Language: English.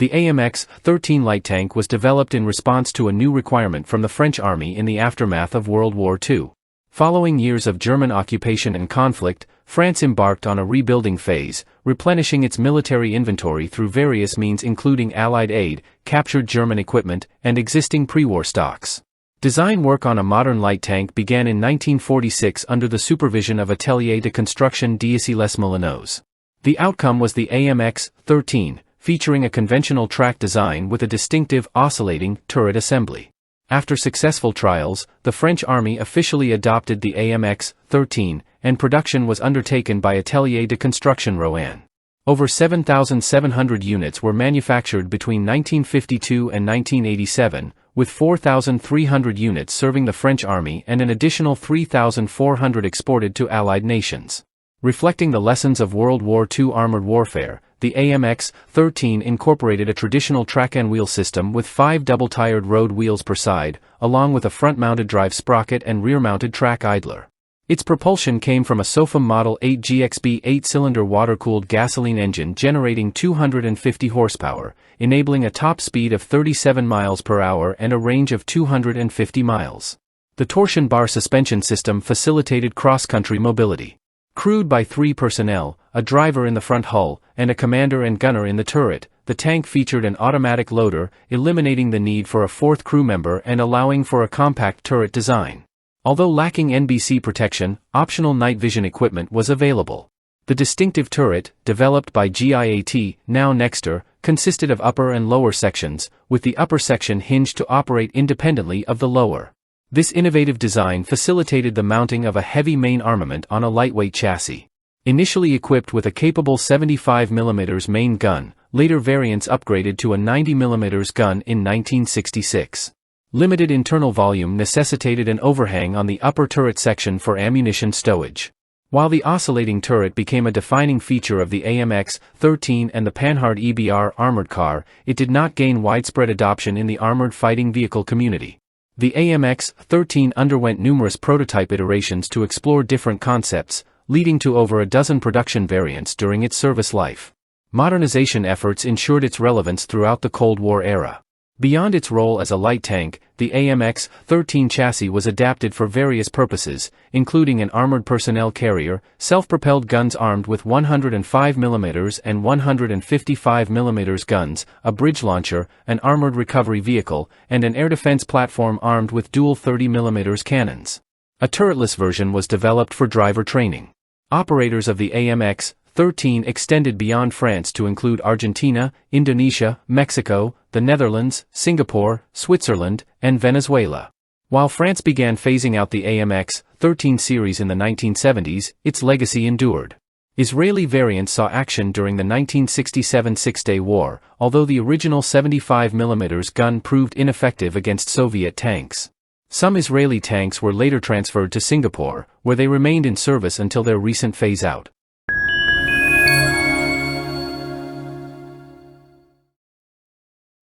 The AMX-13 Light Tank was developed in response to a new requirement from the French Army in the aftermath of World War II. Following years of German occupation and conflict, France embarked on a rebuilding phase, replenishing its military inventory through various means including Allied aid, captured German equipment, and existing pre-war stocks. Design work on a modern light tank began in 1946 under the supervision of Atelier de Construction Roanne. The outcome was the AMX-13, featuring a conventional track design with a distinctive, oscillating, turret assembly. After successful trials, the French Army officially adopted the AMX-13, and production was undertaken by Atelier de Construction Roanne. Over 7,700 units were manufactured between 1952 and 1987, with 4,300 units serving the French Army and an additional 3,400 exported to Allied nations. Reflecting the lessons of World War II armored warfare, the AMX-13 incorporated a traditional track and wheel system with 5 double-tired road wheels per side, along with a front-mounted drive sprocket and rear-mounted track idler. Its propulsion came from a SOFAM Model 8 GXB 8-cylinder water-cooled gasoline engine generating 250 horsepower, enabling a top speed of 37 miles per hour and a range of 250 miles. The torsion bar suspension system facilitated cross-country mobility. Crewed by 3 personnel, a driver in the front hull, and a commander and gunner in the turret, the tank featured an automatic loader, eliminating the need for a 4th crew member and allowing for a compact turret design. Although lacking NBC protection, optional night vision equipment was available. The distinctive turret, developed by GIAT, now Nexter, consisted of upper and lower sections, with the upper section hinged to operate independently of the lower. This innovative design facilitated the mounting of a heavy main armament on a lightweight chassis. Initially equipped with a capable 75mm main gun, later variants upgraded to a 90mm gun in 1966. Limited internal volume necessitated an overhang on the upper turret section for ammunition stowage. While the oscillating turret became a defining feature of the AMX-13 and the Panhard EBR armored car, it did not gain widespread adoption in the armored fighting vehicle community. The AMX-13 underwent numerous prototype iterations to explore different concepts, leading to over a dozen production variants during its service life. Modernization efforts ensured its relevance throughout the Cold War era. Beyond its role as a light tank, the AMX-13 chassis was adapted for various purposes, including an armored personnel carrier, self-propelled guns armed with 105mm and 155mm guns, a bridge launcher, an armored recovery vehicle, and an air defense platform armed with dual 30mm cannons. A turretless version was developed for driver training. Operators of the AMX-13 extended beyond France to include Argentina, Indonesia, Mexico, the Netherlands, Singapore, Switzerland, and Venezuela. While France began phasing out the AMX-13 series in the 1970s, its legacy endured. Israeli variants saw action during the 1967 Six-Day War, although the original 75mm gun proved ineffective against Soviet tanks. Some Israeli tanks were later transferred to Singapore, where they remained in service until their recent phase-out.